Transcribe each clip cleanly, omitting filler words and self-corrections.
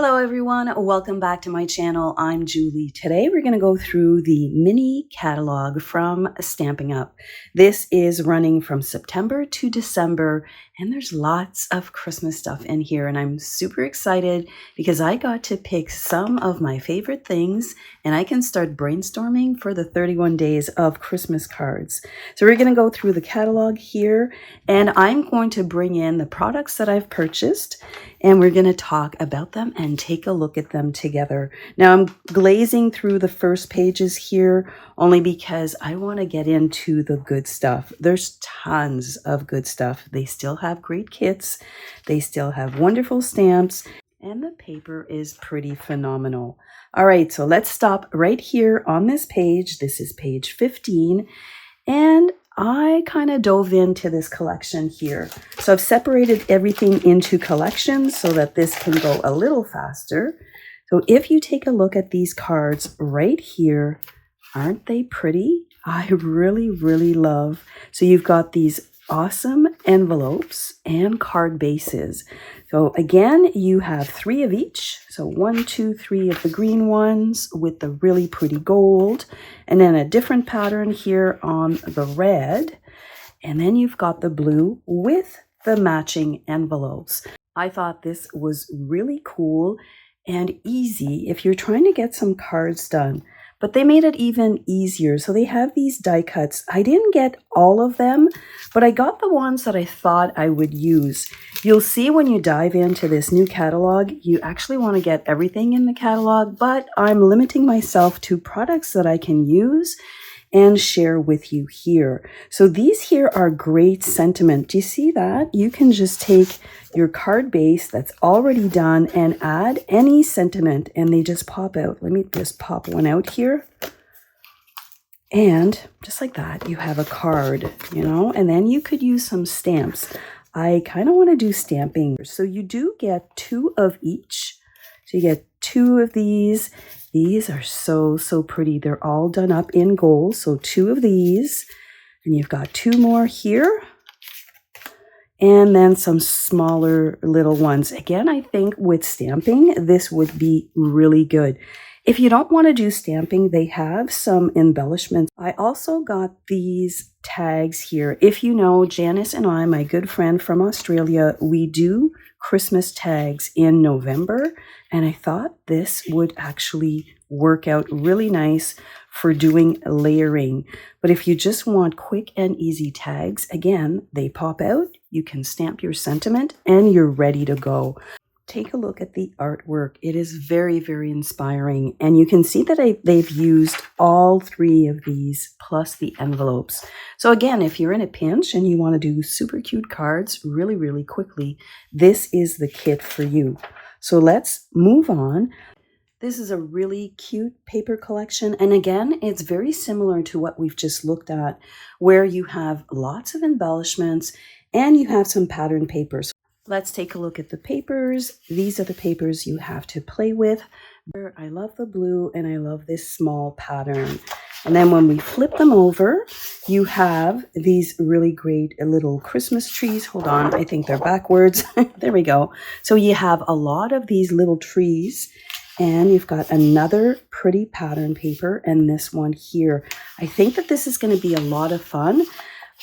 Hello everyone, welcome back to my channel. I'm Julie. Today we're going to go through the mini catalog from Stampin' Up. This is running from September to December and there's lots of Christmas stuff in here and I'm super excited because I got to pick some of my favorite things and I can start brainstorming for the 31 days of Christmas cards. So we're going to go through the catalog here and I'm going to bring in the products that I've purchased and we're going to talk about them and take a look at them together. Now I'm glazing through the first pages here only because I want to get into the good stuff. There's tons of good stuff. They still have great kits. They still have wonderful stamps and the paper is pretty phenomenal. All right, so let's stop right here on this page. This is page 15 and I kind of dove into this collection here. So I've separated everything into collections so that this can go a little faster. So if you take a look at these cards right here, aren't they pretty? I really love. So you've got these awesome envelopes and card bases. So again, you have 3 of each. So 1, 2, 3 of the green ones with the really pretty gold, and then a different pattern here on the red. And then you've got the blue with the matching envelopes. I thought this was really cool and easy if you're trying to get some cards done. But they made it even easier. So they have these die cuts. I didn't get all of them, but I got the ones that I thought I would use. You'll see when you dive into this new catalog, you actually want to get everything in the catalog, but I'm limiting myself to products that I can use and share with you here. So these here are great sentiment. Do you see that? You can just take your card base that's already done and add any sentiment and they just pop out. Let me just pop one out here. And just like that, you have a card, you know, and then you could use some stamps. I kind of want to do stamping. So you do get 2 of each. So you get 2 of these. These are so pretty. They're all done up in gold. So 2 of these. And you've got 2 more here. And then some smaller little ones. Again, I think with stamping, this would be really good. If you don't want to do stamping, they have some embellishments. I also got these tags here. If you know, Janice and I, my good friend from Australia, we do Christmas tags in November. And I thought this would actually work out really nice for doing layering. But if you just want quick and easy tags, again, they pop out. You can stamp your sentiment and you're ready to go. Take a look at the artwork. It is very inspiring. And you can see that they've used all 3 of these plus the envelopes. So again, if you're in a pinch and you want to do super cute cards really quickly, this is the kit for you. So let's move on. This is a really cute paper collection. And again, it's very similar to what we've just looked at, where you have lots of embellishments and you have some pattern papers. Let's take a look at the papers. These are the papers you have to play with. I love the blue and I love this small pattern. And then when we flip them over, you have these really great little Christmas trees. Hold on, I think they're backwards. There we go. So you have a lot of these little trees and you've got another pretty pattern paper and this one here. I think that this is going to be a lot of fun.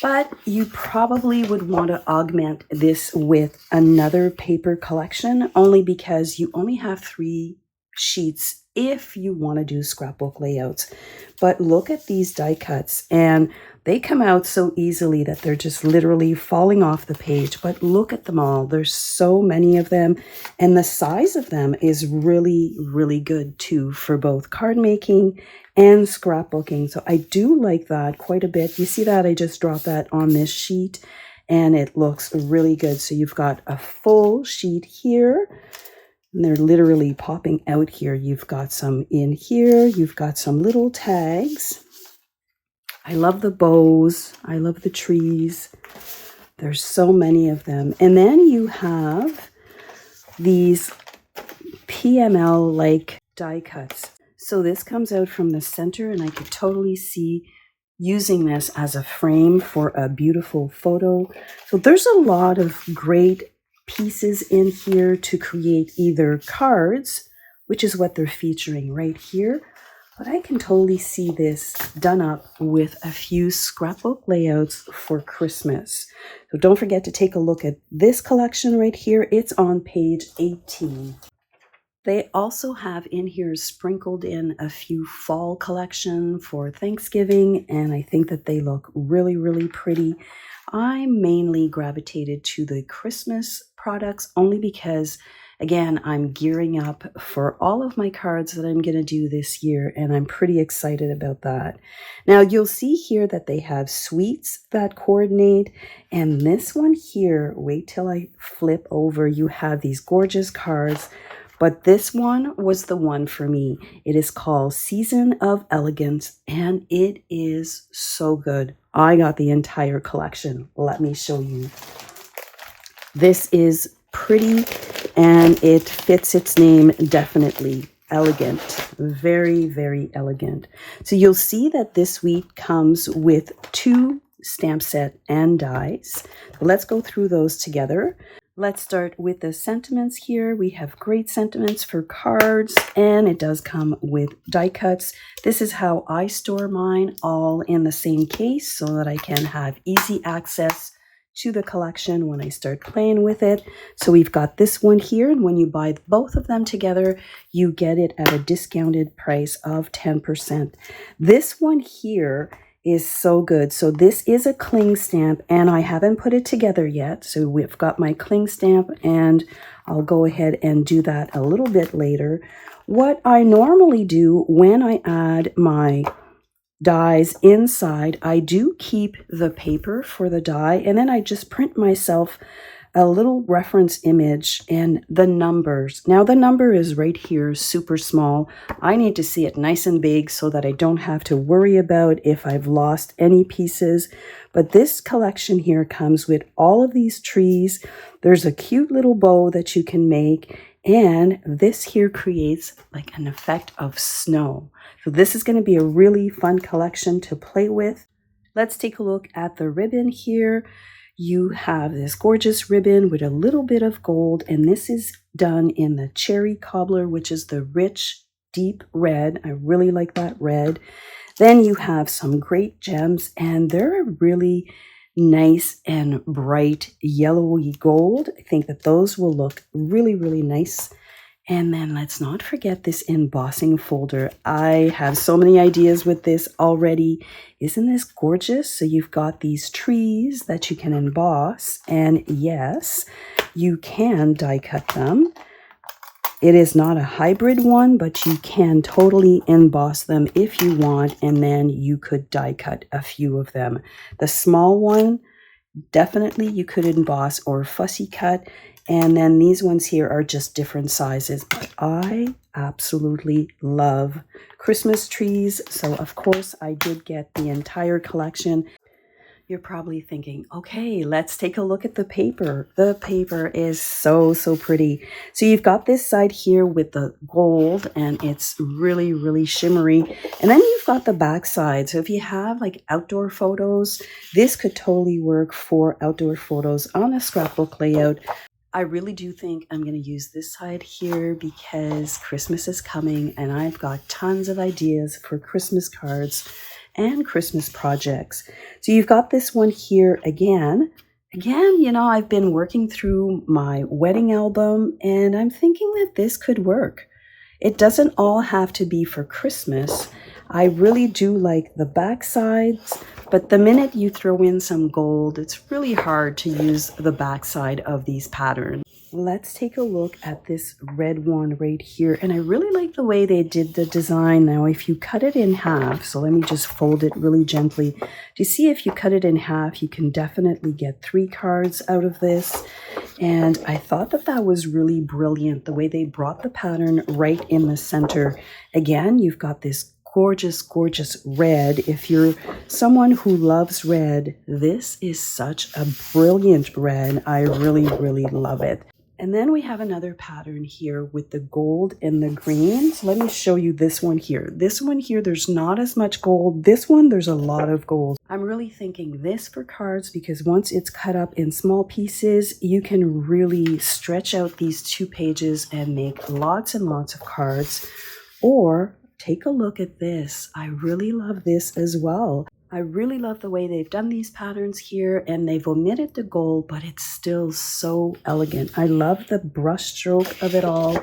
But you probably would want to augment this with another paper collection only because you only have 3 sheets if you want to do scrapbook layouts. But look at these die cuts and they come out so easily that they're just literally falling off the page. But look at them all. There's so many of them and the size of them is really good too for both card making and scrapbooking. So I do like that quite a bit. You see that? I just dropped that on this sheet and it looks really good. So you've got a full sheet here and they're literally popping out here. You've got some in here. You've got some little tags. I love the bows. I love the trees. There's so many of them. And then you have these PML-like die cuts. So this comes out from the center and I could totally see using this as a frame for a beautiful photo. So there's a lot of great pieces in here to create either cards, which is what they're featuring right here, but I can totally see this done up with a few scrapbook layouts for Christmas. So don't forget to take a look at this collection right here. It's on page 18. They also have in here sprinkled in a few fall collection for Thanksgiving, and I think that they look really, really pretty. I mainly gravitated to the Christmas products only because, again, I'm gearing up for all of my cards that I'm going to do this year, and I'm pretty excited about that. Now, you'll see here that they have sweets that coordinate, and this one here, wait till I flip over, you have these gorgeous cards. But this one was the one for me. It is called Season of Elegance, and it is so good. I got the entire collection. Let me show you. This is pretty, and it fits its name definitely. Elegant. Very, very elegant. So you'll see that this week comes with 2 stamp set and dies. So let's go through those together. Let's start with the sentiments here. We have great sentiments for cards, and it does come with die cuts. This is how I store mine, all in the same case so that I can have easy access to the collection when I start playing with it. So we've got this one here, and when you buy both of them together, you get it at a discounted price of 10%. This one here is so good. So this is a cling stamp, and I haven't put it together yet. So we've got my cling stamp, and I'll go ahead and do that a little bit later. What I normally do when I add my dies inside, I do keep the paper for the die, and then I just print myself a little reference image and the numbers. Now the number is right here, super small. I need to see it nice and big so that I don't have to worry about if I've lost any pieces. But this collection here comes with all of these trees. There's a cute little bow that you can make, and this here creates like an effect of snow. So this is going to be a really fun collection to play with. Let's take a look at the ribbon here. You have this gorgeous ribbon with a little bit of gold, and this is done in the cherry cobbler, which is the rich, deep red. I really like that red. Then you have some great gems, and they're really nice and bright yellowy gold. I think that those will look really, really nice. And then let's not forget this embossing folder. I have so many ideas with this already. Isn't this gorgeous? So you've got these trees that you can emboss, and yes, you can die cut them. It is not a hybrid one, but you can totally emboss them if you want, and then you could die cut a few of them. The small one, definitely you could emboss or fussy cut. And then these ones here are just different sizes. But I absolutely love Christmas trees. So of course I did get the entire collection. You're probably thinking, okay, let's take a look at the paper. The paper is so, so pretty. So you've got this side here with the gold, and it's really, really shimmery. And then you've got the back side. So if you have like outdoor photos, this could totally work for outdoor photos on a scrapbook layout. I really do think I'm going to use this side here because Christmas is coming, and I've got tons of ideas for Christmas cards and Christmas projects. So you've got this one here again, you know, I've been working through my wedding album, and I'm thinking that this could work. It doesn't all have to be for Christmas. I really do like the back sides, but the minute you throw in some gold, it's really hard to use the back side of these patterns. Let's take a look at this red one right here. And I really like the way they did the design. Now, if you cut it in half, so let me just fold it really gently. Do you see if you cut it in half, you can definitely get 3 cards out of this. And I thought that that was really brilliant, the way they brought the pattern right in the center. Again, you've got this gorgeous, gorgeous red. If you're someone who loves red, this is such a brilliant red. I really, really love it. And then we have another pattern here with the gold and the green. So let me show you this one here. This one here, there's not as much gold. This one, there's a lot of gold. I'm really thinking this for cards because once it's cut up in small pieces, you can really stretch out these 2 pages and make lots and lots of cards. Or take a look at this. I really love this as well. I really love the way they've done these patterns here, and they've omitted the gold, but it's still so elegant. I love the brush stroke of it all.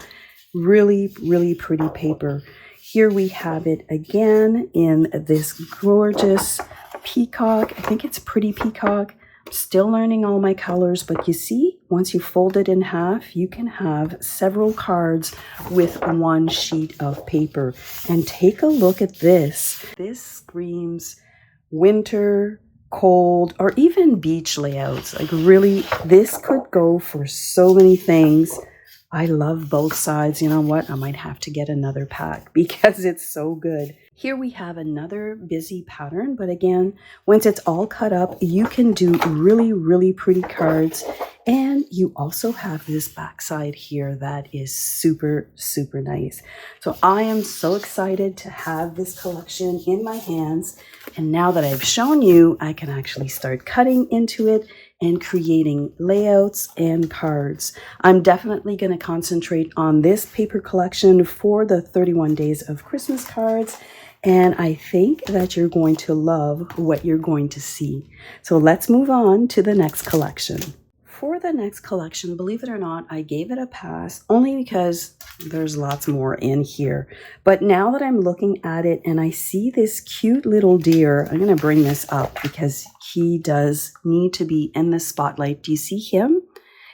Really, really pretty paper. Here we have it again in this gorgeous peacock. I think it's pretty peacock. I'm still learning all my colors, but you see, once you fold it in half, you can have several cards with one sheet of paper. And take a look at this. This screams winter, cold, or even beach layouts. Like really, this could go for so many things. I love both sides. You know what? I might have to get another pack because it's so good. Here we have another busy pattern, but again, once it's all cut up, you can do really, really pretty cards. And you also have this backside here that is super, super nice. So I am so excited to have this collection in my hands. And now that I've shown you, I can actually start cutting into it and creating layouts and cards. I'm definitely going to concentrate on this paper collection for the 31 days of Christmas cards. And I think that you're going to love what you're going to see. So let's move on to the next collection. For the next collection, believe it or not, I gave it a pass only because there's lots more in here. But now that I'm looking at it and I see this cute little deer, I'm going to bring this up because he does need to be in the spotlight. Do you see him?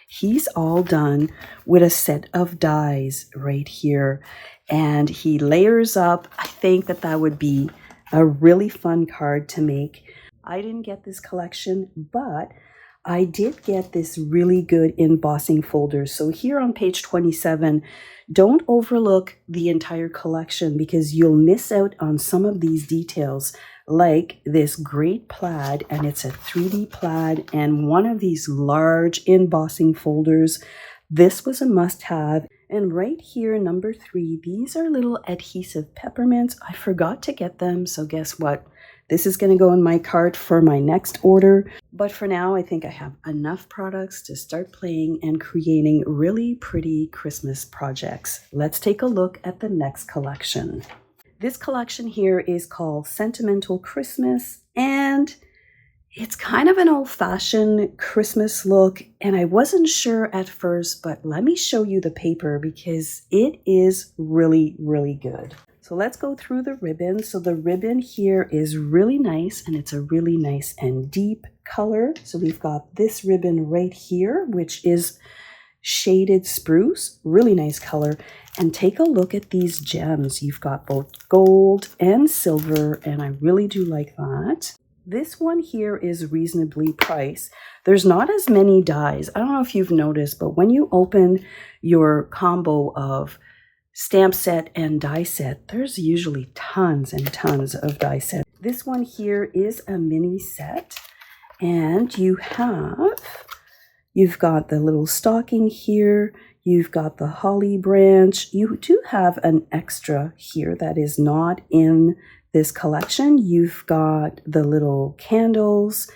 He's all done with a set of dies right here. And he layers up. I think that that would be a really fun card to make. I didn't get this collection, but I did get this really good embossing folder. So here on page 27, don't overlook the entire collection because you'll miss out on some of these details, like this great plaid, and it's a 3D plaid, and one of these large embossing folders. This was a must-have. And right here, number 3, these are little adhesive peppermints. I forgot to get them, so guess what? This is going to go in my cart for my next order. But for now, I think I have enough products to start playing and creating really pretty Christmas projects. Let's take a look at the next collection. This collection here is called Sentimental Christmas, and it's kind of an old-fashioned Christmas look, and I wasn't sure at first, but let me show you the paper because it is really, really good. So let's go through the ribbon. So the ribbon here is really nice, and it's a really nice and deep color. So we've got this ribbon right here, which is shaded spruce, really nice color. And take a look at these gems. You've got both gold and silver, and I really do like that. This one here is reasonably priced. There's not as many dies. I don't know if you've noticed, but when you open your combo of stamp set and die set, there's usually tons and tons of die set. This one here is a mini set, and you've got the little stocking here, you've got the holly branch. You do have an extra here that is not in this collection. You've got the little candles,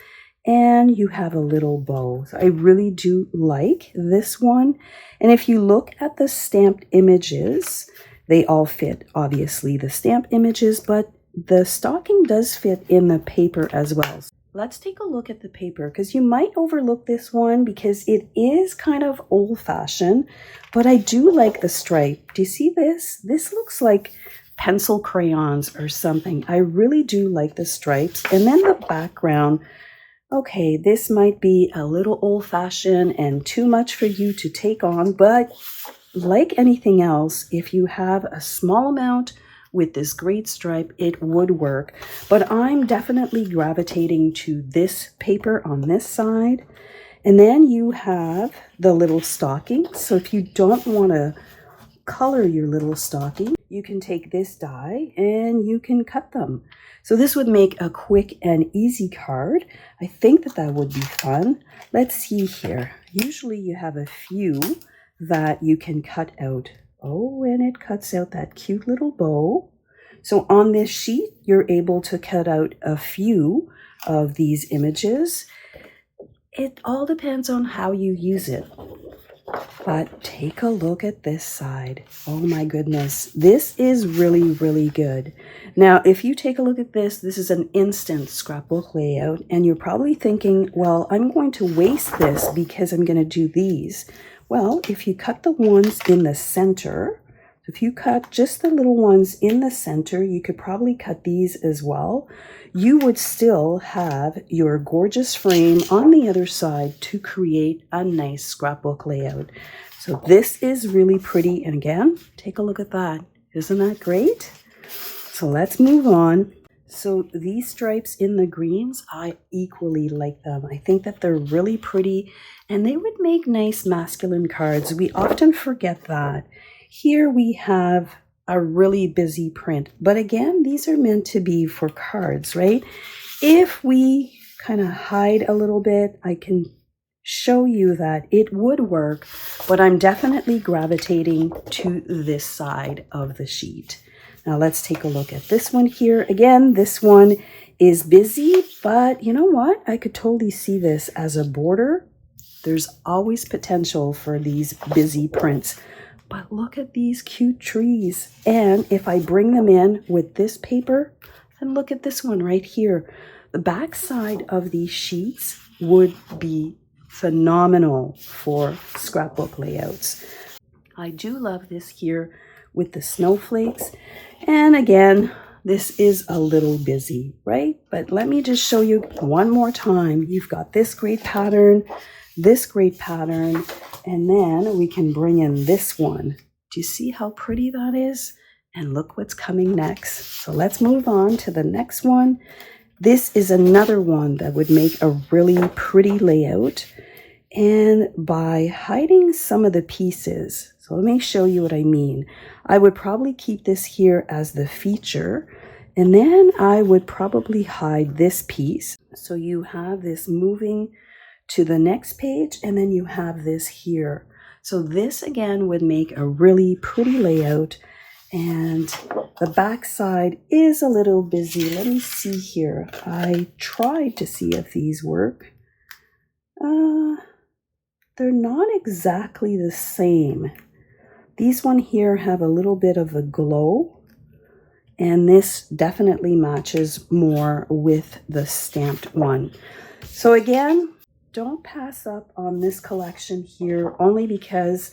and you have a little bow. So I really do like this one. And if you look at the stamped images, they all fit, obviously, the stamp images, but the stocking does fit in the paper as well. Let's take a look at the paper because you might overlook this one because it is kind of old-fashioned, but I do like the stripe. Do you see this? This looks like pencil crayons or something. I really do like the stripes. And then the background. Okay, this might be a little old-fashioned and too much for you to take on, but like anything else, if you have a small amount with this great stripe, it would work. But I'm definitely gravitating to this paper on this side. And then you have the little stocking. So if you don't want to color your little stocking, you can take this die and you can cut them. So this would make a quick and easy card. I think that that would be fun. Let's see here. Usually you have a few that you can cut out. Oh, and it cuts out that cute little bow. So on this sheet, you're able to cut out a few of these images. It all depends on how you use it. But take a look at this side. Oh my goodness. This is really, really good. Now, if you take a look at this, this is an instant scrapbook layout. And you're probably thinking, well, I'm going to waste this because I'm going to do these. Well, if you cut the ones in the center, if you cut just the little ones in the center, you could probably cut these as well. You would still have your gorgeous frame on the other side to create a nice scrapbook layout. So this is really pretty. And again, take a look at that. Isn't that great? So let's move on. So these stripes in the greens, I equally like them. I think that they're really pretty and they would make nice masculine cards. We often forget that. Here we have a really busy print, but again, these are meant to be for cards, right? If we kind of hide a little bit, I can show you that it would work, but I'm definitely gravitating to this side of the sheet. Now let's take a look at this one here. Again, this one is busy, but you know what? I could totally see this as a border. There's always potential for these busy prints. But look at these cute trees. And if I bring them in with this paper, and look at this one right here. The back side of these sheets would be phenomenal for scrapbook layouts. I do love this here with the snowflakes. And again, this is a little busy, right? But let me just show you one more time. You've got this great pattern, and then we can bring in this one. Do you see how pretty that is? And look what's coming next. So let's move on to the next one. This is another one that would make a really pretty layout. And by hiding some of the pieces, so let me show you what I mean. I would probably keep this here as the feature, and then I would probably hide this piece. So you have this moving to the next page, and then you have this here. So this again would make a really pretty layout, and the back side is a little busy. Let me see here. I tried to see if these work. They're not exactly the same. These one here have a little bit of a glow, and this definitely matches more with the stamped one. So again, don't pass up on this collection here only because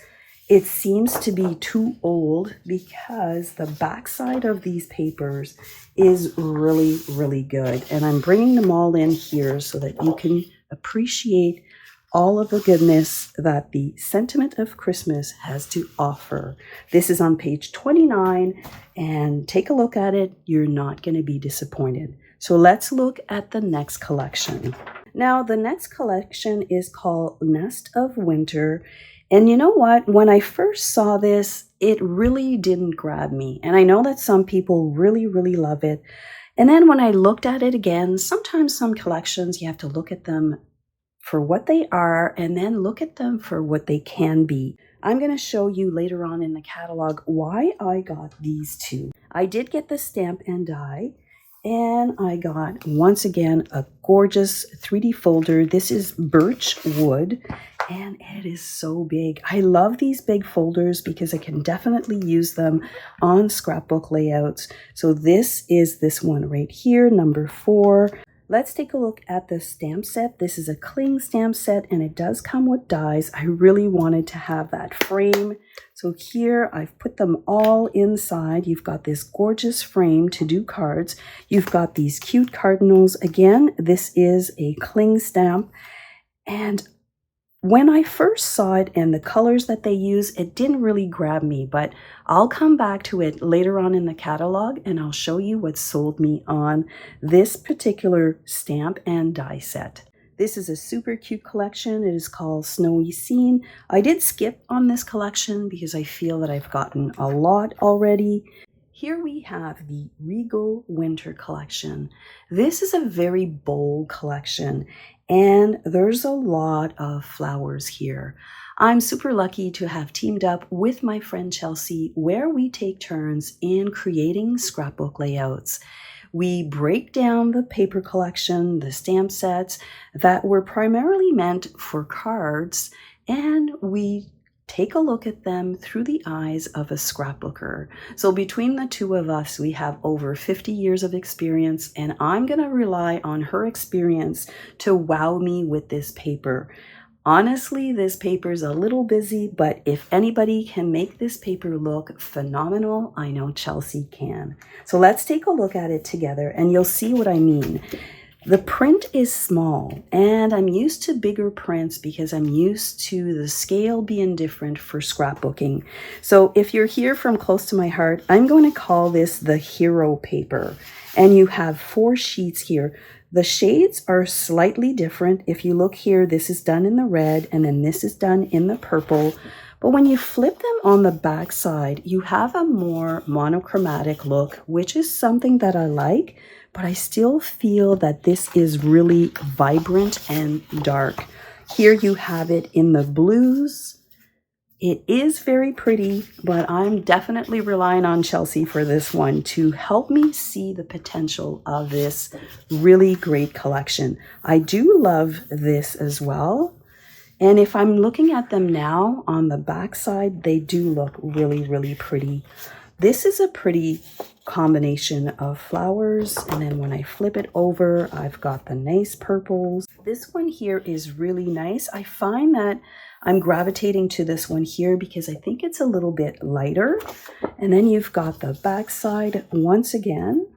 it seems to be too old, because the backside of these papers is really, really good. And I'm bringing them all in here so that you can appreciate all of the goodness that the Sentiment of Christmas has to offer. This is on page 29, and take a look at it. You're not going to be disappointed. So let's look at the next collection. Now, the next collection is called Nest of Winter. And you know what? When I first saw this, it really didn't grab me. And I know that some people really, really love it. And then when I looked at it again, sometimes some collections, you have to look at them for what they are and then look at them for what they can be. I'm going to show you later on in the catalog why I got these two. I did get the stamp and die. And I got, once again, a gorgeous 3D folder. This is birch wood, and it is so big. I love these big folders because I can definitely use them on scrapbook layouts. So this is this one right here, number 4. Let's take a look at the stamp set. This is a cling stamp set, and it does come with dies. I really wanted to have that frame. So here I've put them all inside. You've got this gorgeous frame to do cards. You've got these cute cardinals. Again, this is a cling stamp. And when I first saw it and the colors that they use, it didn't really grab me, but I'll come back to it later on in the catalog and I'll show you what sold me on this particular stamp and die set. This is a super cute collection. It is called Snowy Scene. I did skip on this collection because I feel that I've gotten a lot already. Here we have the Regal Winter collection. This is a very bold collection, and there's a lot of flowers here. I'm super lucky to have teamed up with my friend Chelsea, where we take turns in creating scrapbook layouts. We break down the paper collection, the stamp sets that were primarily meant for cards, and we take a look at them through the eyes of a scrapbooker. So between the two of us, we have over 50 years of experience, and I'm going to rely on her experience to wow me with this paper. Honestly, this paper is a little busy, but if anybody can make this paper look phenomenal, I know Chelsea can. So let's take a look at it together and you'll see what I mean. The print is small, and I'm used to bigger prints because I'm used to the scale being different for scrapbooking. So if you're here from close to my heart, I'm going to call this the hero paper. And you have 4 sheets here. The shades are slightly different. If you look here, this is done in the red, and then this is done in the purple. But when you flip them on the back side, you have a more monochromatic look, which is something that I like, but I still feel that this is really vibrant and dark. Here you have it in the blues. It is very pretty, but I'm definitely relying on Chelsea for this one to help me see the potential of this really great collection. I do love this as well. And if I'm looking at them now on the back side, they do look really, really pretty. This is a pretty combination of flowers. And then when I flip it over, I've got the nice purples. This one here is really nice. I find that I'm gravitating to this one here because I think it's a little bit lighter. And then you've got the back side once again.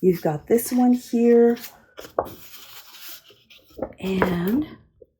You've got this one here and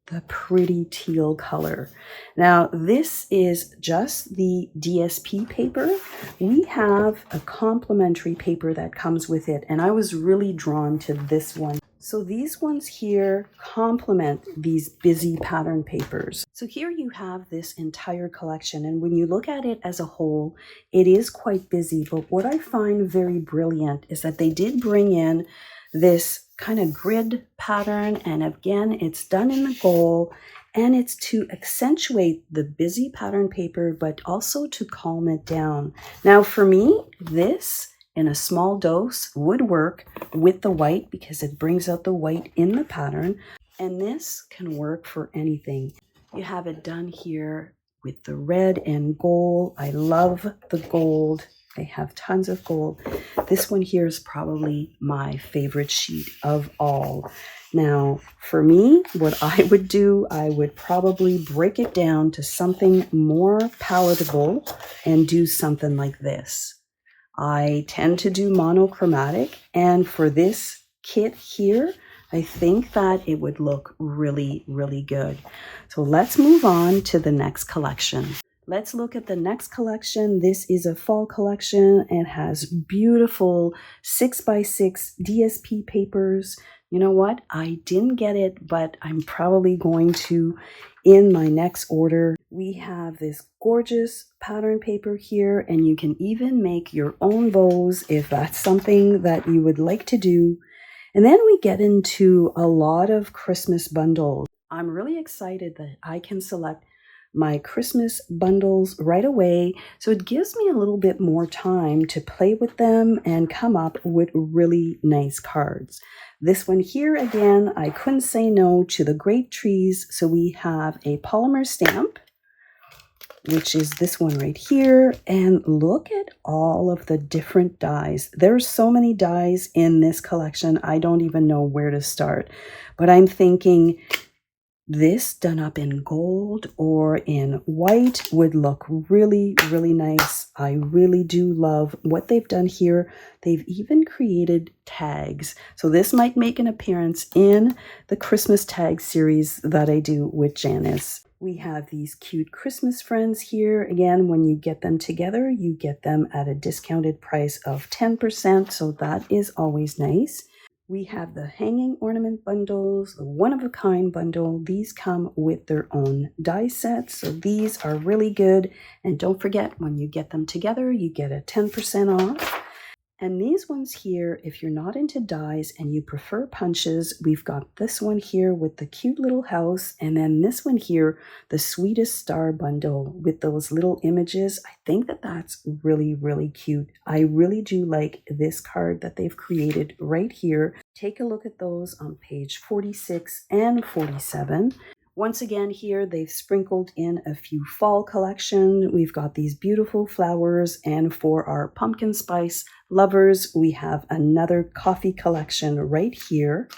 the pretty teal color. Now, this is just the DSP paper. We have a complimentary paper that comes with it, and I was really drawn to this one. So these ones here complement these busy pattern papers. So here you have this entire collection, and when you look at it as a whole, it is quite busy. But what I find very brilliant is that they did bring in this kind of grid pattern, and again, it's done in the gold, and it's to accentuate the busy pattern paper, but also to calm it down. Now for me, this in a small dose would work with the white because it brings out the white in the pattern, and this can work for anything. You have it done here with the red and gold. I love the gold. They have tons of gold. This one here is probably my favorite sheet of all. Now, for me, what I would do, I would probably break it down to something more palatable and do something like this. I tend to do monochromatic, and for this kit here, I think that it would look really, really good. So let's move on to the next collection. Let's look at the next collection. This is a fall collection and has beautiful 6x6 DSP papers. You know what? I didn't get it, but I'm probably going to in my next order. We have this gorgeous pattern paper here, and you can even make your own bows if that's something that you would like to do. And then we get into a lot of Christmas bundles. I'm really excited that I can select my Christmas bundles right away, so it gives me a little bit more time to play with them and come up with really nice cards. This one here, again, I couldn't say no to the great trees, so we have a polymer stamp, which is this one right here, and look at all of the different dies. There's so many dies in this collection, I don't even know where to start, but I'm thinking this done up in gold or in white would look really, really nice. I really do love what they've done here. They've even created tags. So this might make an appearance in the Christmas tag series that I do with Janice. We have these cute Christmas friends here. Again, when you get them together, you get them at a discounted price of 10%. So that is always nice. We have the hanging ornament bundles, the one-of-a-kind bundle. These come with their own die sets, so these are really good. And don't forget, when you get them together, you get a 10% off. And these ones here, if you're not into dies and you prefer punches, we've got this one here with the cute little house, and then this one here, the sweetest star bundle with those little images. I think that that's really, really cute. I really do like this card that they've created right here. Take a look at those on page 46 and 47. Once again here, they've sprinkled in a few fall collection. We've got these beautiful flowers, and for our pumpkin spice lovers, we have another coffee collection right here.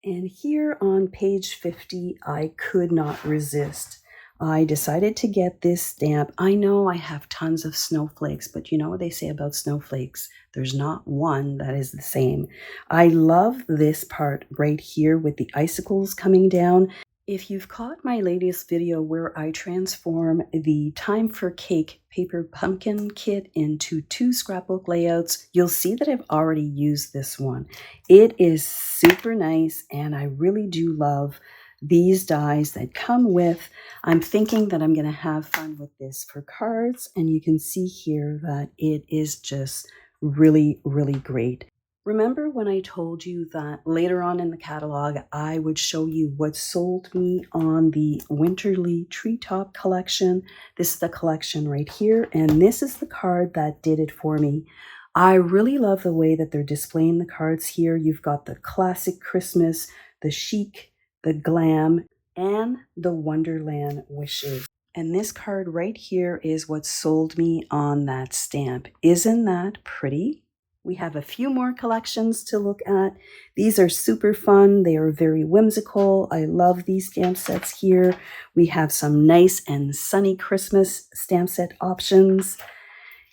And here on page 50, I could not resist. I decided to get this stamp. I know I have tons of snowflakes, but you know what they say about snowflakes? There's not one that is the same. I love this part right here with the icicles coming down. If you've caught my latest video where I transform the Time for Cake paper pumpkin kit into 2 scrapbook layouts, you'll see that I've already used this one. It is super nice, and I really do love these dies that come with. I'm thinking that I'm going to have fun with this for cards, and you can see here that it is just really, really great. Remember when I told you that later on in the catalog, I would show you what sold me on the Winterly Treetop collection? This is the collection right here, and this is the card that did it for me. I really love the way that they're displaying the cards here. You've got the classic Christmas, the chic, the glam, and the Wonderland wishes. And this card right here is what sold me on that stamp. Isn't that pretty? We have a few more collections to look at. These are super fun. They are very whimsical. I love these stamp sets here. We have some nice and sunny Christmas stamp set options.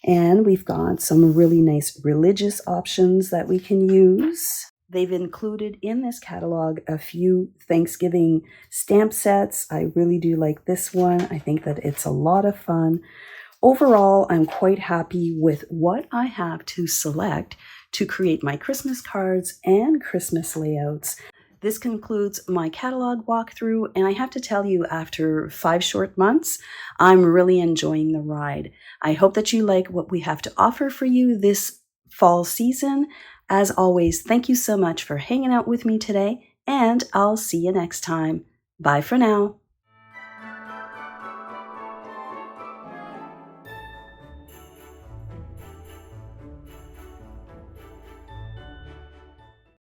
And we've got some really nice religious options that we can use. They've included in this catalog a few Thanksgiving stamp sets. I really do like this one. I think that it's a lot of fun. Overall, I'm quite happy with what I have to select to create my Christmas cards and Christmas layouts. This concludes my catalog walkthrough, and I have to tell you, after 5 short months, I'm really enjoying the ride. I hope that you like what we have to offer for you this fall season. As always, thank you so much for hanging out with me today, and I'll see you next time. Bye for now.